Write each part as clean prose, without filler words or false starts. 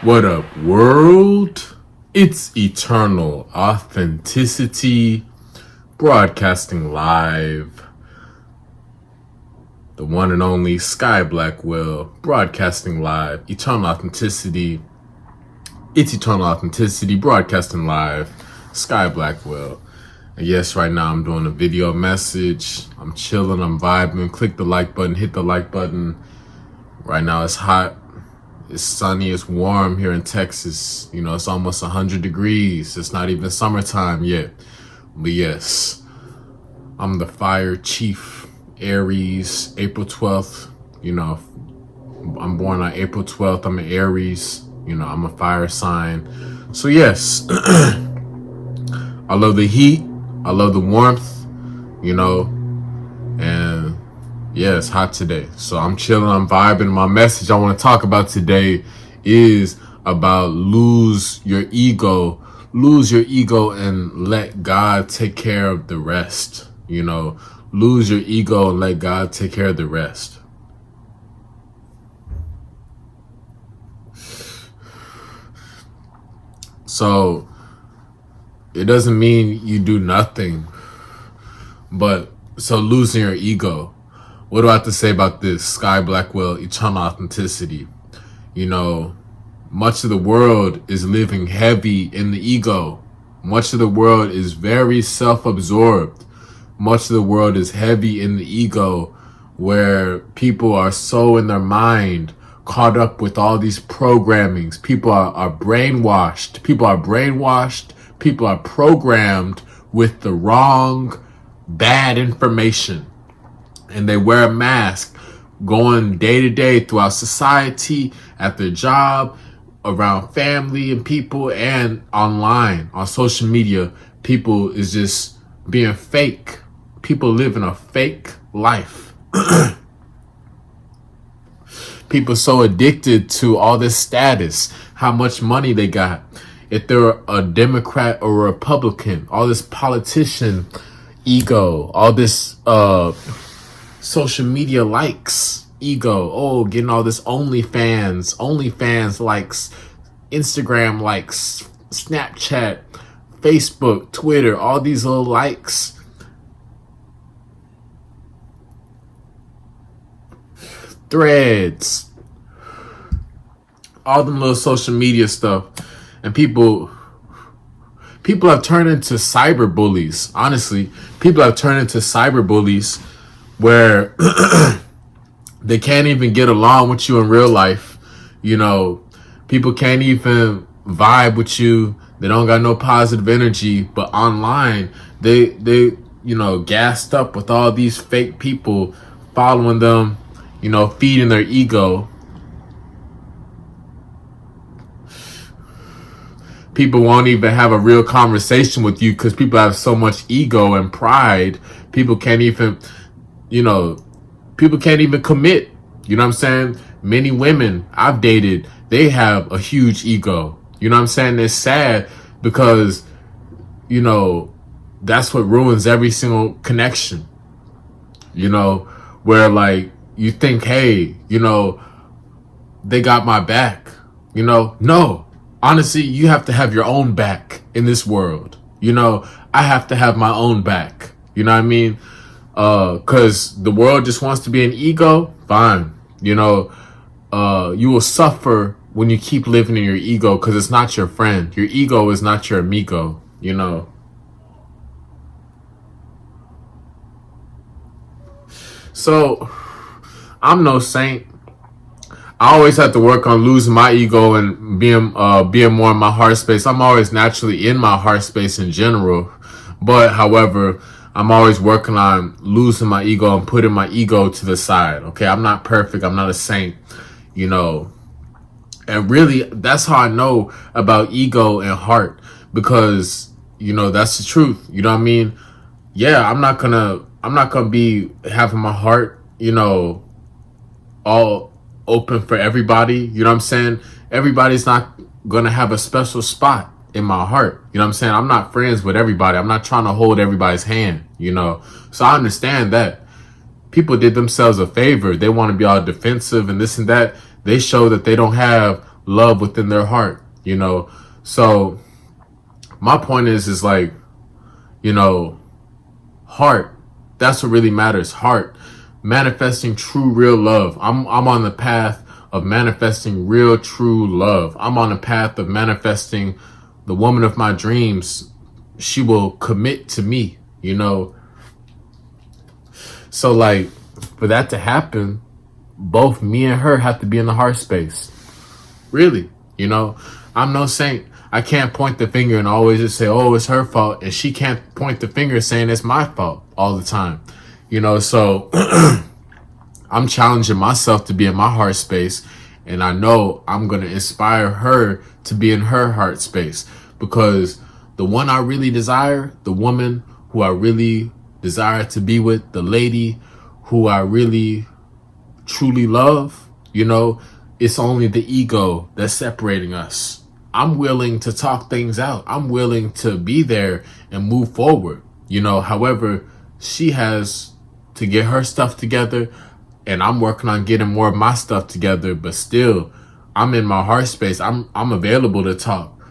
What up, world? It's Eternal Authenticity, broadcasting live. The one and only Sky Blackwell, broadcasting live. Eternal Authenticity. It's Eternal Authenticity, broadcasting live. Sky Blackwell. And yes, right now I'm doing a video message. I'm chilling, I'm vibing. Click the like button, hit the like button. Right now it's hot. It's sunny, it's warm here in Texas. You know, it's almost 100 degrees. It's not even summertime yet. But yes, I'm the fire chief, Aries, April 12th. You know, I'm born on April 12th. I'm an Aries. You know, I'm a fire sign. So yes, I love the heat. I love the warmth, you know, and yeah, it's hot today. So I'm chilling, I'm vibing. My message I want to talk about today is about lose your ego. Lose your ego and let God take care of the rest. You know, lose your ego and let God take care of the rest. So it doesn't mean you do nothing, but so losing your ego. What do I have to say about this? Sky Blackwell, Eternal Authenticity. You know, much of the world is living heavy in the ego. Much of the world is very self-absorbed. Much of the world is heavy in the ego, where people are so in their mind, caught up with all these programmings. People are brainwashed. People are brainwashed. People are programmed with the wrong, bad information. And they wear a mask going day to day throughout society, at their job, around family and people, and online on social media. People is just being fake. People living a fake life. People so addicted to all this status, how much money they got. If they're a Democrat or a Republican, all this politician ego, all this social media likes, ego, oh, getting all this OnlyFans likes, Instagram likes, Snapchat, Facebook, Twitter, all these little likes. Threads, all them little social media stuff. And people have turned into cyber bullies. Honestly, people have turned into cyber bullies where they can't even get along with you in real life. You know, people can't even vibe with you. They don't got no positive energy. But online, they you know, gassed up with all these fake people following them, you know, feeding their ego. People won't even have a real conversation with you because people have so much ego and pride. People can't even, you know, people can't even commit. You know what I'm saying? Many women I've dated, they have a huge ego. You know what I'm saying? It's sad because, you know, that's what ruins every single connection. You know, where like you think, hey, you know, they got my back. You know, no. Honestly, you have to have your own back in this world. You know, I have to have my own back. You know what I mean? Cause the world just wants to be an ego. Fine. You know, you will suffer when you keep living in your ego because it's not your friend. Your ego is not your amigo, you know. So I'm no saint. I always have to work on losing my ego and being more in my heart space. I'm always naturally in my heart space in general. But however, I'm always working on losing my ego and putting my ego to the side. Okay, I'm not perfect. I'm not a saint, you know. And really, that's how I know about ego and heart, because, you know, that's the truth. You know what I mean? Yeah, I'm not gonna be having my heart, you know, all open for everybody. You know what I'm saying? Everybody's not gonna have a special spot. in my heart. You know what I'm saying? I'm not friends with everybody. I'm not trying to hold everybody's hand, you know? So I understand that. People did themselves a favor. They want to be all defensive and this and that. They show that they don't have love within their heart, you know? So my point is like, you know, heart. That's what really matters. Heart. Manifesting true, real love. I'm on the path of manifesting real, true love. I'm on the path of manifesting the woman of my dreams. She will commit to me, you know. So like, for that to happen, both me and her have to be in the heart space. Really, you know. I'm no saint. I can't point the finger and always just say, oh, it's her fault. And she can't point the finger saying it's my fault all the time. You know, so I'm challenging myself to be in my heart space. And I know I'm going to inspire her to be in her heart space. Because the one I really desire, the woman who I really desire to be with, the lady who I really truly love, you know, it's only the ego that's separating us. I'm willing to talk things out. I'm willing to be there and move forward. You know, however, she has to get her stuff together and I'm working on getting more of my stuff together, but still I'm in my heart space. I'm available to talk.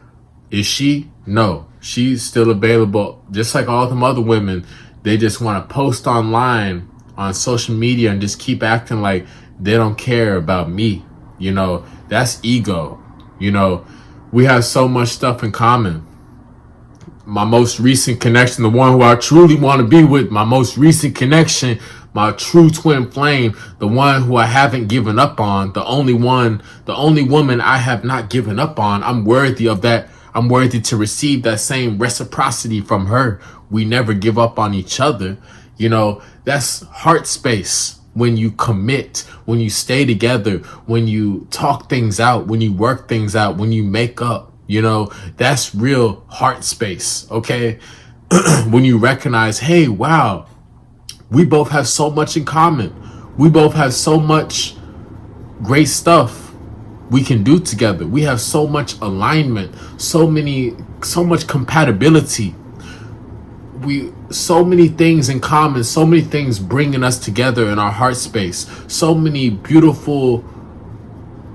Is she? No, she's still available. Just like all them other women, they just want to post online on social media and just keep acting like they don't care about me. You know, that's ego. You know, we have so much stuff in common. My most recent connection, the one who I truly want to be with, my most recent connection, my true twin flame, the one who I haven't given up on, the only woman I have not given up on. I'm worthy of that. I'm worthy to receive that same reciprocity from her. We never give up on each other. You know, that's heart space. When you commit, when you stay together, when you talk things out, when you work things out, when you make up, you know, that's real heart space. Okay. When you recognize, hey, wow, we both have so much in common. We both have so much great stuff we can do together. We have so much alignment, so much compatibility. So many things in common, so many things bringing us together in our heart space, so many beautiful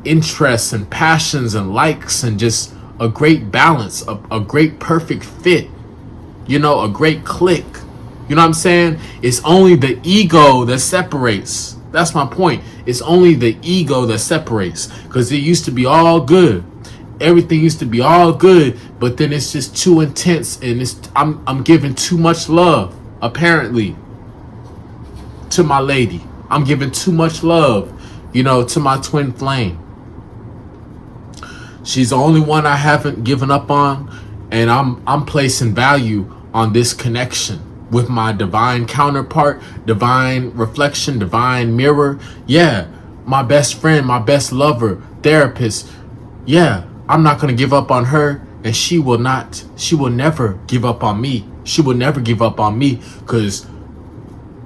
interests and passions and likes and just a great balance, a great perfect fit, you know, a great click. You know what I'm saying? It's only the ego that separates. That's my point. It's only the ego that separates, because it used to be all good. Everything used to be all good, but then it's just too intense, and I'm giving too much love, apparently, to my lady. I'm giving too much love, you know, to my twin flame. She's the only one I haven't given up on, and I'm placing value on this connection with my divine counterpart, divine reflection, divine mirror. Yeah, my best friend, my best lover, therapist. Yeah, I'm not going to give up on her, and she will never give up on me. She will never give up on me, because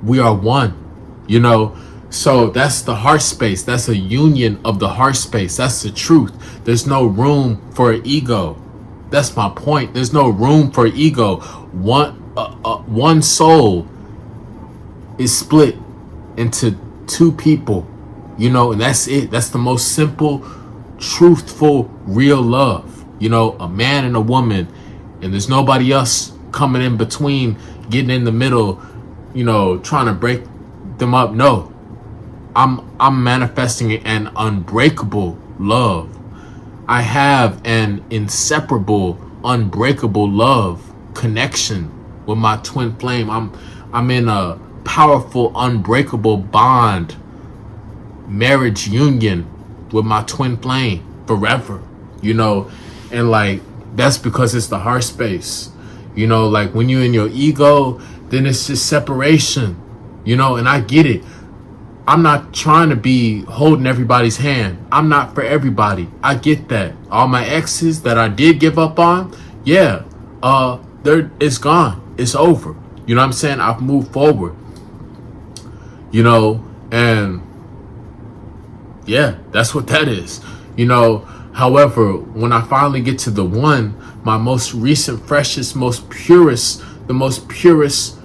we are one, you know. So that's the heart space. That's a union of the heart space. That's the truth. There's no room for ego. That's my point. There's no room for ego. One soul is split into two people, you know, and that's it. That's the most simple, truthful, real love. You know, a man and a woman, and there's nobody else coming in between, getting in the middle, you know, trying to break them up. No, I'm manifesting an unbreakable love. I have an inseparable, unbreakable love connection with my twin flame. I'm in a powerful, unbreakable bond, marriage union with my twin flame forever, you know. And like, that's because it's the heart space, you know. Like, when you're in your ego, then it's just separation, you know. And I get it. I'm not trying to be holding everybody's hand. I'm not for everybody. I get that. All my exes that I did give up on, yeah, it's gone. It's over. You know what I'm saying? I've moved forward, you know. And yeah, that's what that is. You know, However, when I finally get to the one, my most recent, freshest, most purest, the most purest,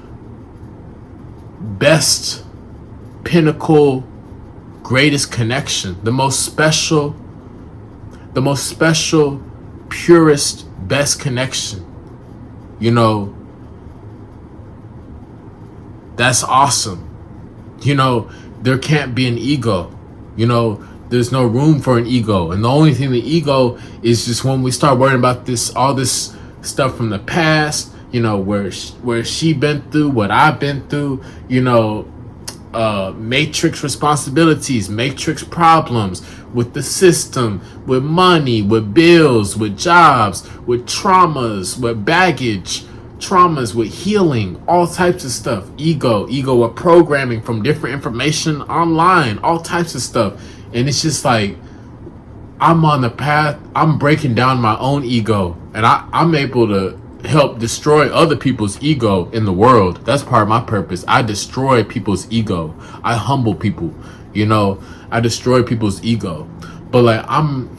best, pinnacle, greatest connection, the most special, purest, best connection, you know, that's awesome. You know, there can't be an ego. You know, there's no room for an ego. And the only thing the ego is just when we start worrying about all this stuff from the past, you know, where she been through, what I've been through, you know, matrix responsibilities, matrix problems with the system, with money, with bills, with jobs, with traumas, with baggage, traumas, with healing, all types of stuff. Ego with programming from different information online, all types of stuff. And it's just like, I'm on the path, I'm breaking down my own ego, and I'm able to help destroy other people's ego in the world. That's part of my purpose. I destroy people's ego. I humble people, you know, I destroy people's ego. But like, I'm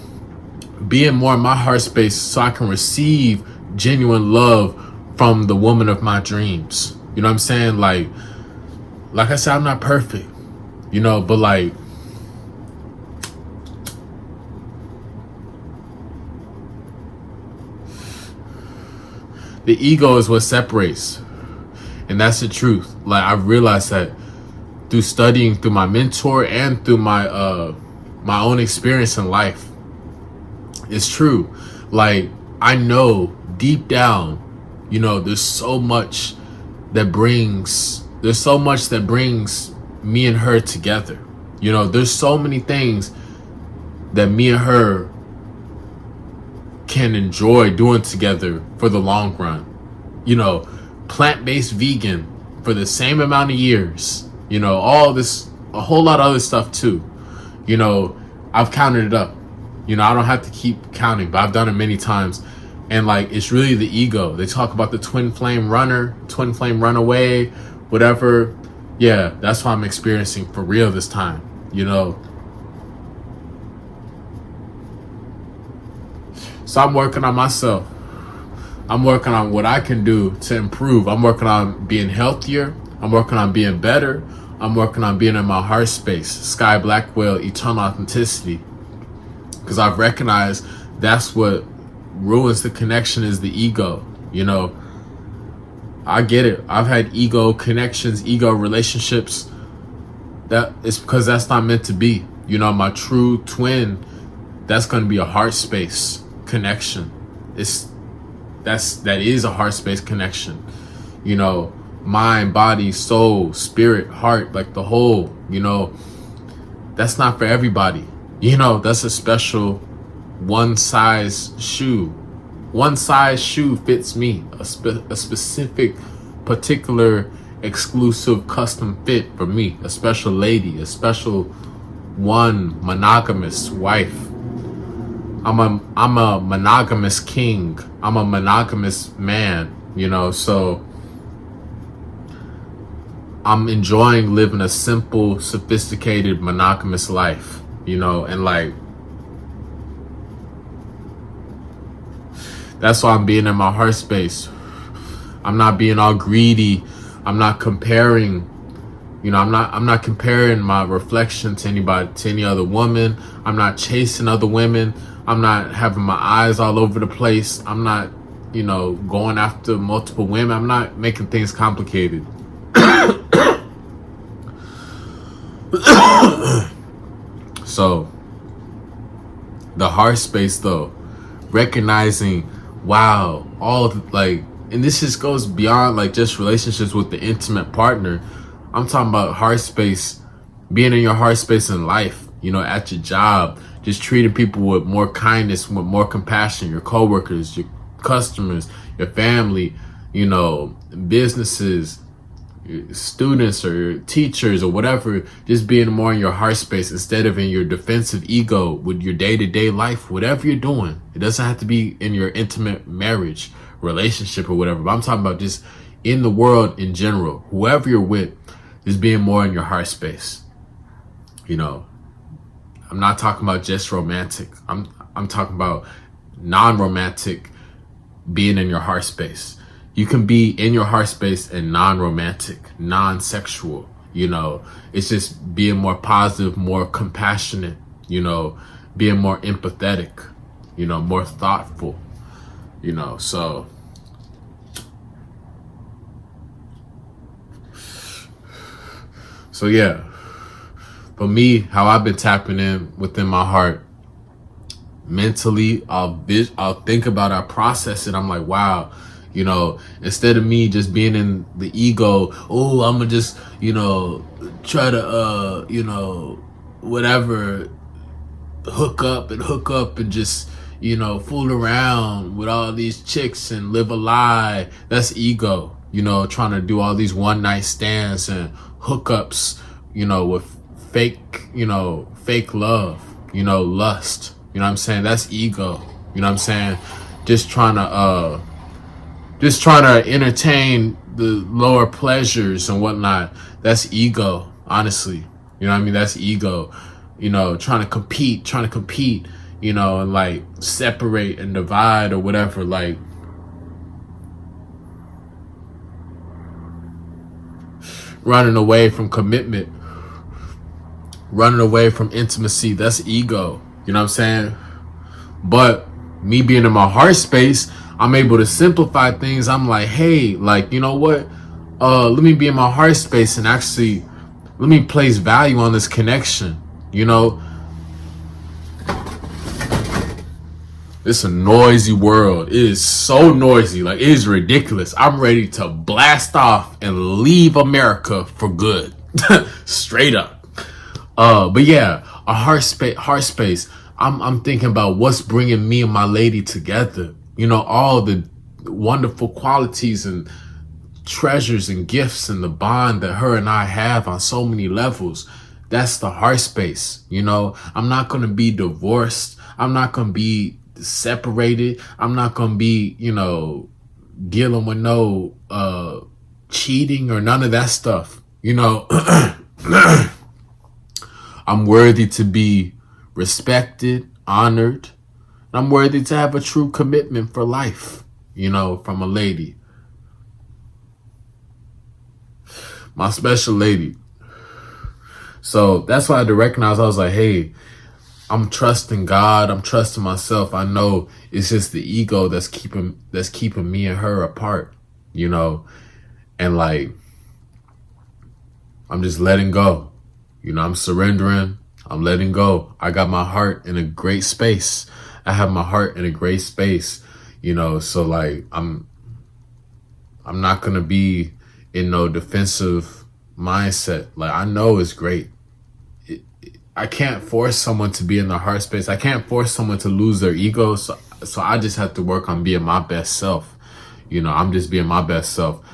being more in my heart space so I can receive genuine love from the woman of my dreams. You know what I'm saying? Like I said, I'm not perfect, you know, but like, the ego is what separates. And that's the truth. Like, I realized that through studying, through my mentor, and through my my own experience in life. It's true. Like, I know deep down, you know, there's so much that brings me and her together. You know, there's so many things that me and her can enjoy doing together for the long run. You know, plant-based vegan for the same amount of years. You know, all this, a whole lot of other stuff too. You know, I've counted it up. You know, I don't have to keep counting, but I've done it many times. And like, it's really the ego. They talk about the twin flame runaway, whatever. Yeah, that's what I'm experiencing for real this time, you know. So I'm working on myself. I'm working on what I can do to improve. I'm working on being healthier. I'm working on being better. I'm working on being in my heart space. Sky Blackwell, eternal authenticity. Because I've recognized that's what ruins the connection is the ego. You know, I get it. I've had ego connections, ego relationships. That is because that's not meant to be. You know, my true twin, that's going to be a heart space connection. That is a heart space connection. You know, mind, body, soul, spirit, heart, like the whole, you know, that's not for everybody. You know, that's a special one size shoe. One size shoe fits me. A specific, particular, exclusive, custom fit for me. A special lady, a special one monogamous wife. I'm a monogamous king. I'm a monogamous man, you know, so I'm enjoying living a simple, sophisticated, monogamous life, you know, and like, that's why I'm being in my heart space. I'm not being all greedy. I'm not comparing, you know, I'm not comparing my reflection to anybody, to any other woman. I'm not chasing other women. I'm not having my eyes all over the place. I'm not, you know, going after multiple women. I'm not making things complicated. So, the heart space though, recognizing, wow, all like, and this just goes beyond like just relationships with the intimate partner. I'm talking about heart space, being in your heart space in life, you know, at your job, just treating people with more kindness, with more compassion, your coworkers, your customers, your family, you know, businesses, your students or your teachers or whatever, just being more in your heart space instead of in your defensive ego with your day-to-day life, whatever you're doing. It doesn't have to be in your intimate marriage, relationship or whatever, but I'm talking about just in the world in general, whoever you're with, just being more in your heart space. You know, I'm not talking about just romantic. I'm talking about non-romantic, being in your heart space. You can be in your heart space and non-romantic, non-sexual. It's just being more positive, more compassionate, being more empathetic, more thoughtful, so yeah. For me, how I've been tapping in within my heart, mentally, I'll think about it, I process it. I'm like, wow, instead of me just being in the ego, oh, I'm gonna just, try to, whatever, hook up and just, fool around with all these chicks and live a lie. That's ego, trying to do all these one night stands and hookups, with fake love, lust. You know what I'm saying? That's ego. You know what I'm saying? Just trying to entertain the lower pleasures and whatnot. That's ego, honestly. You know what I mean? That's ego. Trying to compete, and like separate and divide or whatever. Like, running away from commitment, running away from intimacy. That's ego. You know what I'm saying? But me being in my heart space, I'm able to simplify things. I'm like, hey, like, you know what? Let me be in my heart space and actually let me place value on this connection. It's a noisy world. It is so noisy. Like, it is ridiculous. I'm ready to blast off and leave America for good. Straight up. But yeah, a heart space. I'm thinking about what's bringing me and my lady together. All the wonderful qualities and treasures and gifts and the bond that her and I have on so many levels. That's the heart space. I'm not going to be divorced. I'm not going to be separated. I'm not going to be, dealing with no cheating or none of that stuff. I'm worthy to be respected, honored. I'm worthy to have a true commitment for life, from a lady. My special lady. So that's why I had to recognize, I was like, hey, I'm trusting God. I'm trusting myself. I know it's just the ego that's keeping me and her apart, and like, I'm just letting go. I'm surrendering. I'm letting go. I got my heart in a great space. I have my heart in a great space, so like, I'm not going to be in no defensive mindset. Like, I know it's great. I can't force someone to be in the heart space. I can't force someone to lose their ego. So I just have to work on being my best self. I'm just being my best self.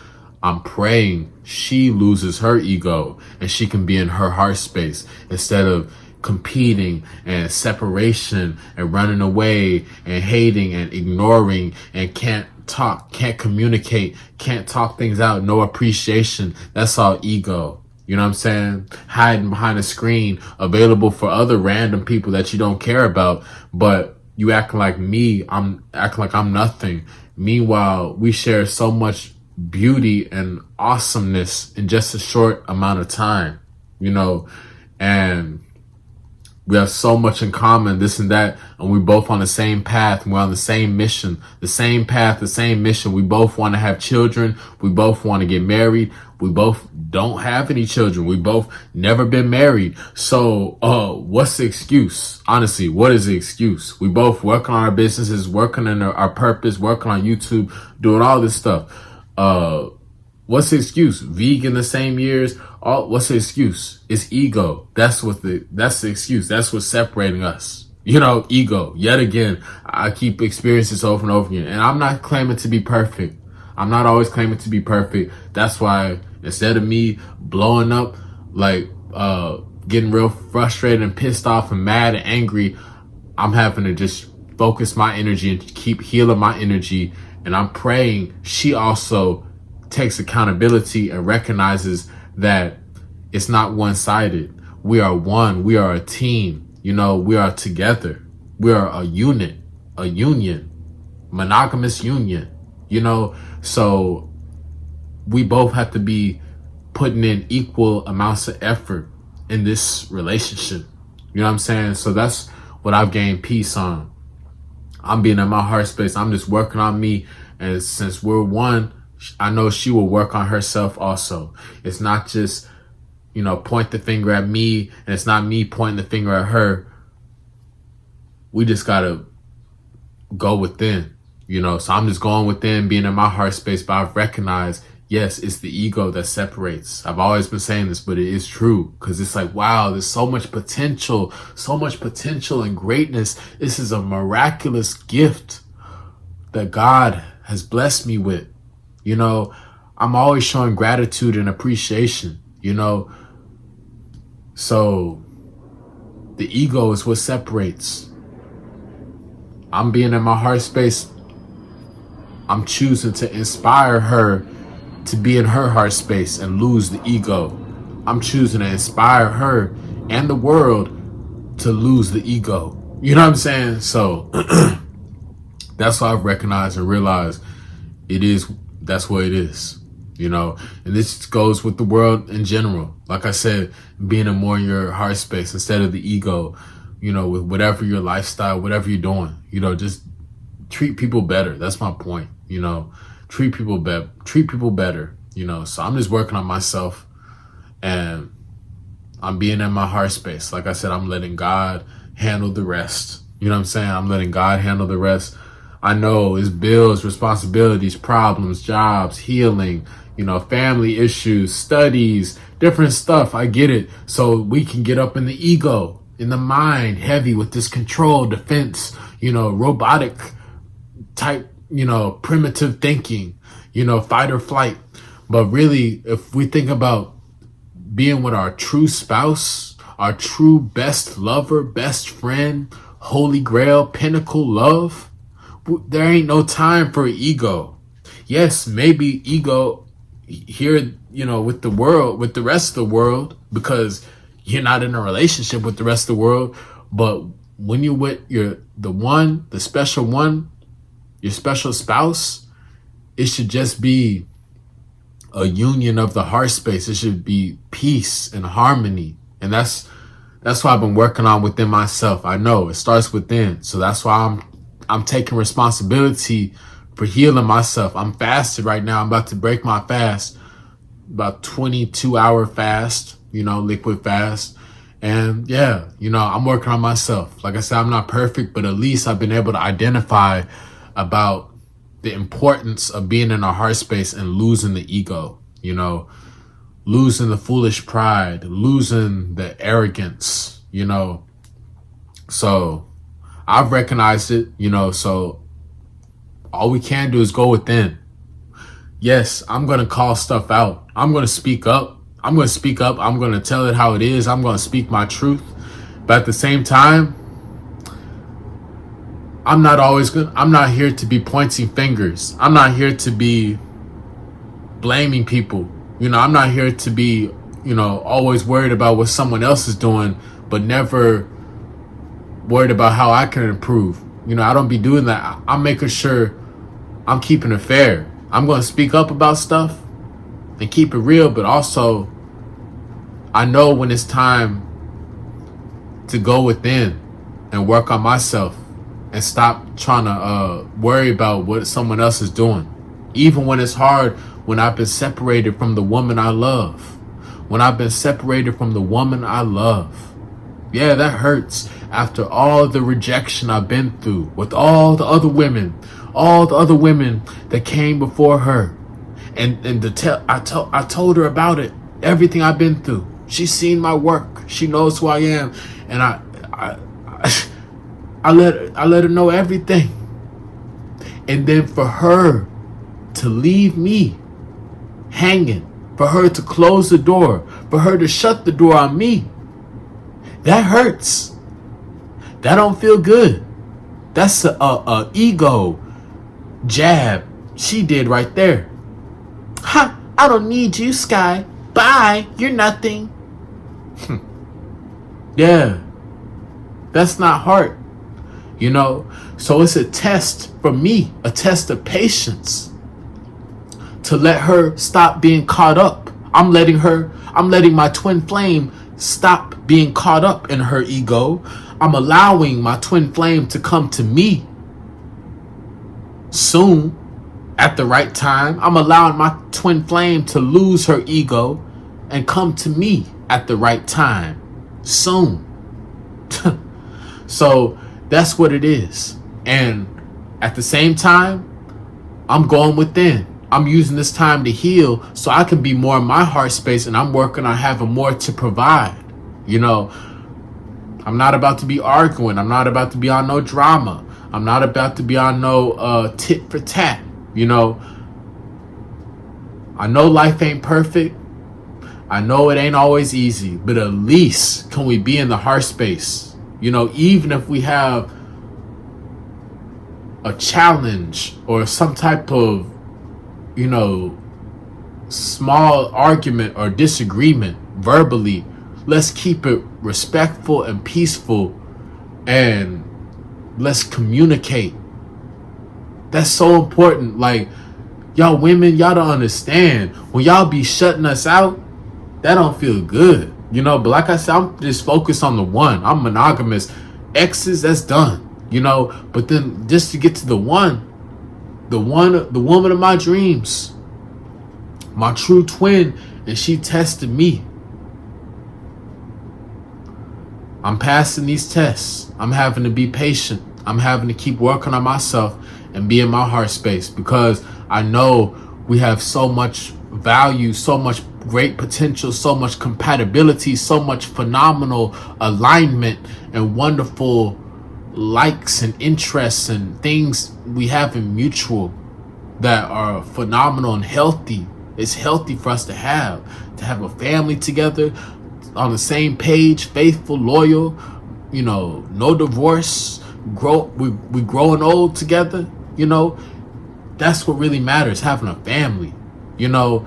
I'm praying she loses her ego and she can be in her heart space instead of competing and separation and running away and hating and ignoring and can't talk, can't communicate, can't talk things out, no appreciation. That's all ego. You know what I'm saying? Hiding behind a screen, available for other random people that you don't care about, but you acting like me, I'm acting like I'm nothing. Meanwhile, we share so much beauty and awesomeness in just a short amount of time, and we have so much in common, this and that, and we both on the same path. We're on the same mission, the same path, the same mission. We both want to have children. We both want to get married. We both don't have any children. We both never been married. So, what's the excuse? Honestly, what is the excuse? We both working on our businesses, working on our purpose, working on YouTube, doing all this stuff. What's the excuse? Vegan the same years. What's the excuse? It's ego. That's the excuse. That's what's separating us. Ego. Yet again, I keep experiencing this over and over again. And I'm not claiming to be perfect. I'm not always claiming to be perfect. That's why instead of me blowing up, like getting real frustrated and pissed off and mad and angry, I'm having to just focus my energy and keep healing my energy. And I'm praying she also takes accountability and recognizes that it's not one-sided. We are one. We are a team. We are together. We are a unit, a union, monogamous union, so we both have to be putting in equal amounts of effort in this relationship. You know what I'm saying? So that's what I've gained peace on. I'm being in my heart space. I'm just working on me. And since we're one, I know she will work on herself also. It's not just, point the finger at me, and it's not me pointing the finger at her. We just got to go within, So I'm just going within, being in my heart space, but I've recognized, yes, it's the ego that separates. I've always been saying this, but it is true, because it's like, wow, there's so much potential and greatness. This is a miraculous gift that God has blessed me with. I'm always showing gratitude and appreciation, So the ego is what separates. I'm being in my heart space. I'm choosing to inspire her to be in her heart space and lose the ego. I'm choosing to inspire her and the world to lose the ego. You know what I'm saying? So that's what I've recognized and realized that's what it is, and this goes with the world in general. Like I said, being in more in your heart space instead of the ego, with whatever your lifestyle, whatever you're doing, just treat people better. That's my point, treat people better, so I'm just working on myself, and I'm being in my heart space. Like I said, I'm letting God handle the rest. You know what I'm saying? I'm letting God handle the rest. I know it's bills, responsibilities, problems, jobs, healing, family issues, studies, different stuff. I get it. So we can get up in the ego, in the mind, heavy with this control, defense, robotic type, primitive thinking, fight or flight. But really, if we think about being with our true spouse, our true best lover, best friend, holy grail, pinnacle love, there ain't no time for ego. Yes, maybe ego here, with the world, with the rest of the world, because you're not in a relationship with the rest of the world. But when you're with the special one, your special spouse, it should just be a union of the heart space. It should be peace and harmony. And that's what I've been working on within myself. I know it starts within. So that's why I'm taking responsibility for healing myself. I'm fasted right now. I'm about to break my fast, about 22-hour fast, liquid fast. And yeah, I'm working on myself. Like I said, I'm not perfect, but at least I've been able to identify about the importance of being in our heart space and losing the ego, losing the foolish pride, losing the arrogance, So I've recognized it, so all we can do is go within. Yes, I'm going to call stuff out. I'm going to speak up. I'm going to tell it how it is. I'm going to speak my truth. But at the same time, I'm not here to be pointing fingers. I'm not here to be blaming people. I'm not here to be, always worried about what someone else is doing, but never worried about how I can improve. I don't be doing that. I'm making sure I'm keeping it fair. I'm going to speak up about stuff and keep it real, but also I know when it's time to go within and work on myself and stop trying to worry about what someone else is doing. Even when it's hard, when I've been separated from the woman I love. When I've been separated from the woman I love. Yeah, that hurts. After all the rejection I've been through with all the other women that came before her. And I told her about it. Everything I've been through. She's seen my work. She knows who I am. And I let her know everything. And then for her to leave me hanging, for her to close the door, for her to shut the door on me, that hurts. That don't feel good. That's a ego jab she did right there. Ha! I don't need you, Sky. Bye. You're nothing. Yeah. That's not heart. you know? So it's a test for me, a test of patience to let her stop being caught up. I'm letting my twin flame stop being caught up in her ego. I'm allowing my twin flame to come to me soon at the right time. I'm allowing my twin flame to lose her ego and come to me at the right time soon. So that's what it is. And at the same time, I'm going within. I'm using this time to heal so I can be more in my heart space, and I'm working on having more to provide. You know, I'm not about to be arguing. I'm not about to be on no drama. I'm not about to be on no tit for tat. You know, I know life ain't perfect. I know it ain't always easy, but at least can we be in the heart space? You know, even if we have a challenge or some type of, you know, small argument or disagreement verbally, let's keep it respectful and peaceful, and let's communicate. That's so important. Like, y'all women, y'all don't understand. When y'all be shutting us out, that don't feel good. You know, but like I said, I'm just focused on the one. I'm monogamous. Exes, that's done. You know, but then just to get to the woman of my dreams, my true twin, and she tested me. I'm passing these tests. I'm having to be patient. I'm having to keep working on myself and be in my heart space, because I know we have so much value, so much great potential, so much compatibility, so much phenomenal alignment and wonderful likes and interests and things we have in mutual that are phenomenal and healthy. It's healthy for us to have a family together on the same page, faithful, loyal, you know, no divorce, we growing old together, you know. That's what really matters, having a family. You know,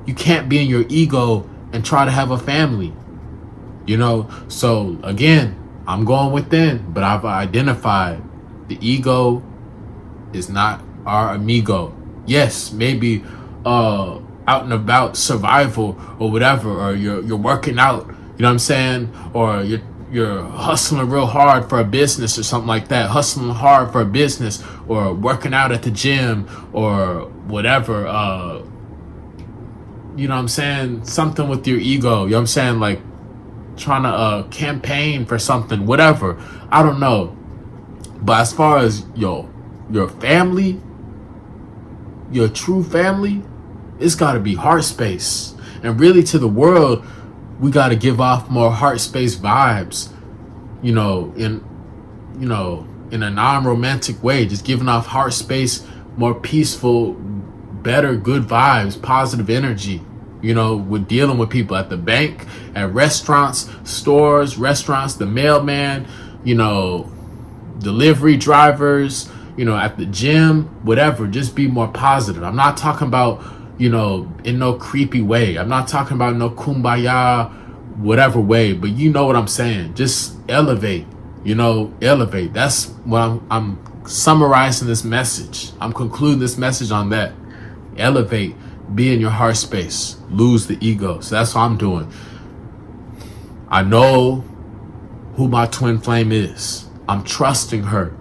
you can't be in your ego and try to have a family, you know. So again, I'm going within, but I've identified the ego is not our amigo. Yes, maybe out and about survival or whatever, or you're working out, you know what I'm saying, or you're hustling real hard for a business or something like that, hustling hard for a business, or working out at the gym or whatever, you know what I'm saying, something with your ego, you know what I'm saying, like trying to campaign for something, whatever, I don't know. But as far as your family, your true family, it's got to be heart space. And really, to the world, we got to give off more heart space vibes, you know, in a non-romantic way, just giving off heart space, more peaceful, better, good vibes, positive energy. You know, we're dealing with people at the bank, at restaurants, stores, the mailman, you know, delivery drivers, you know, at the gym, whatever. Just be more positive. I'm not talking about, you know, in no creepy way. I'm not talking about no kumbaya, whatever way, but you know what I'm saying. Just elevate, you know, elevate. That's what I'm summarizing this message. I'm concluding this message on that. Elevate, be in your heart space, lose the ego. So that's what I'm doing. I know who my twin flame is. I'm trusting her.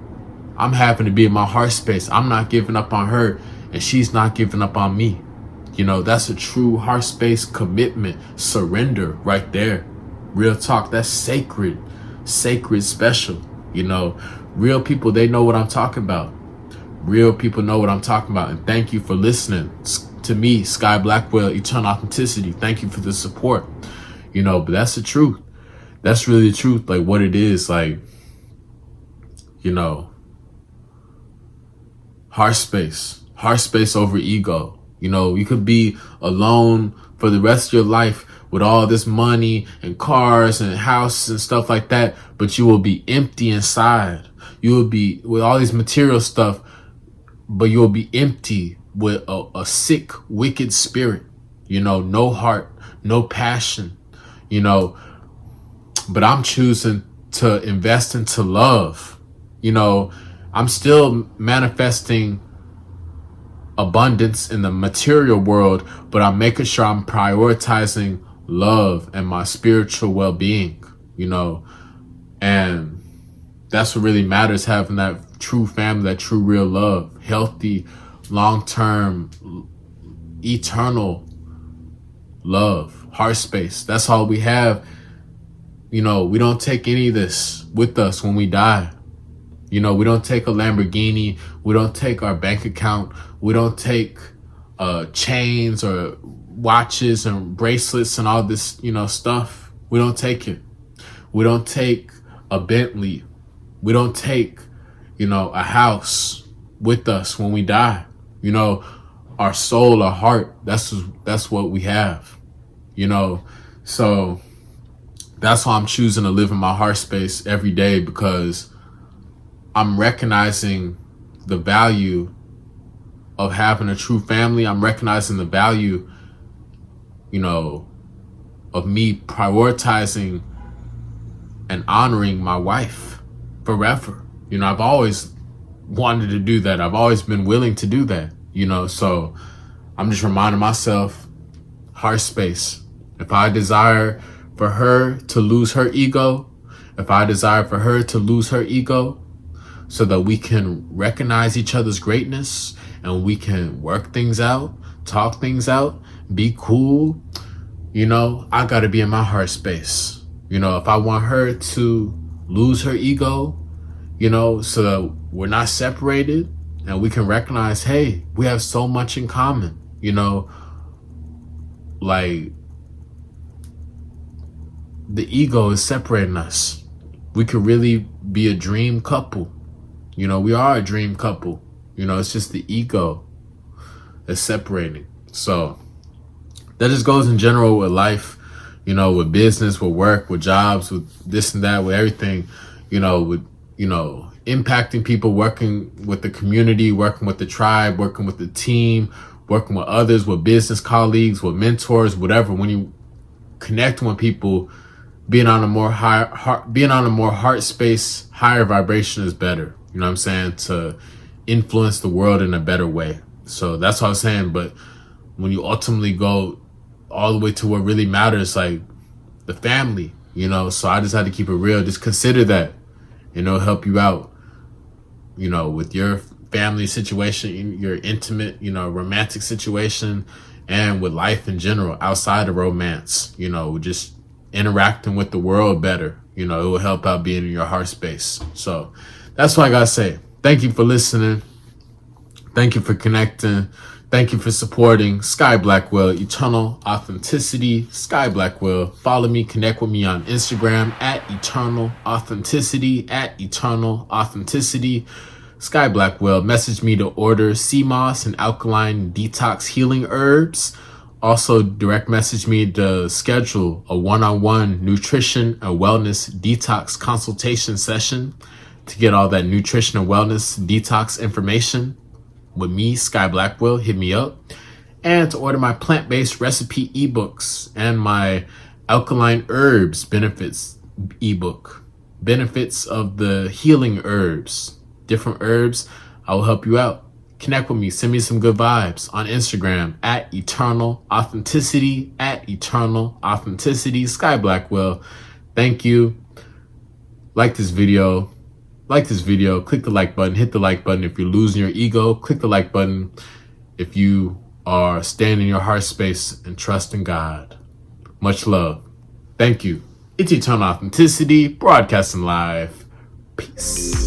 I'm having to be in my heart space. I'm not giving up on her, and she's not giving up on me. You know, that's a true heart space commitment, surrender right there. Real talk, that's sacred, special. You know, real people, they know what I'm talking about. Real people know what I'm talking about. And thank you for listening to me, Sky Blackwell, Eternal Authenticity. Thank you for the support. You know, but that's the truth. That's really the truth. Like what it is, like, you know, heart space over ego. You know, you could be alone for the rest of your life with all this money and cars and houses and stuff like that, but you will be empty inside. You will be with all these material stuff, but you'll be empty with a sick, wicked spirit. You know, no heart, no passion, you know. But I'm choosing to invest into love. I'm still manifesting abundance in the material world, but I'm making sure I'm prioritizing love and my spiritual well-being, and that's what really matters, having that true family, that true real love, healthy, long-term, eternal love, heart space. That's all we have. We don't take any of this with us when we die. We don't take a Lamborghini. We don't take our bank account. We don't take chains or watches and bracelets and all this, stuff. We don't take it. We don't take a Bentley. We don't take, a house with us when we die. Our soul, our heart, that's what we have, So that's why I'm choosing to live in my heart space every day, because I'm recognizing the value of having a true family. I'm recognizing the value, of me prioritizing and honoring my wife forever. I've always wanted to do that. I've always been willing to do that, so I'm just reminding myself, heart space. If I desire for her to lose her ego, so that we can recognize each other's greatness and we can work things out, talk things out, be cool, I gotta be in my heart space. If I want her to lose her ego, so that we're not separated and we can recognize, hey, we have so much in common, like the ego is separating us. We could really be a dream couple. We are a dream couple. It's just the ego that's separating. So that just goes in general with life, with business, with work, with jobs, with this and that, with everything, with, impacting people, working with the community, working with the tribe, working with the team, working with others, with business colleagues, with mentors, whatever. When you connect with people, being on a more heart space, higher vibration is better. You know what I'm saying? To influence the world in a better way. So that's what I was saying. But when you ultimately go all the way to what really matters, like the family, so I just had to keep it real. Just consider that, help you out, with your family situation, your intimate, romantic situation, and with life in general, outside of romance, just interacting with the world better. It will help out being in your heart space. So that's what I gotta say. Thank you for listening. Thank you for connecting. Thank you for supporting Sky Blackwell, Eternal Authenticity, Sky Blackwell. Follow me, connect with me on Instagram at Eternal Authenticity, Sky Blackwell. Message me to order sea moss and alkaline detox healing herbs. Also, direct message me to schedule a one-on-one nutrition and wellness detox consultation session to get all that nutrition and wellness detox information with me, Sky Blackwell. Hit me up. And to order my plant-based recipe ebooks and my alkaline herbs benefits ebook, benefits of the healing herbs, different herbs, I will help you out. Connect with me. Send me some good vibes on Instagram at Eternal Authenticity, Sky Blackwell. Thank you. Like this video. Click the like button. Hit the like button if you're losing your ego. Click the like button if you are staying in your heart space and trusting God. Much love. Thank you. It's Eternal Authenticity, broadcasting live. Peace.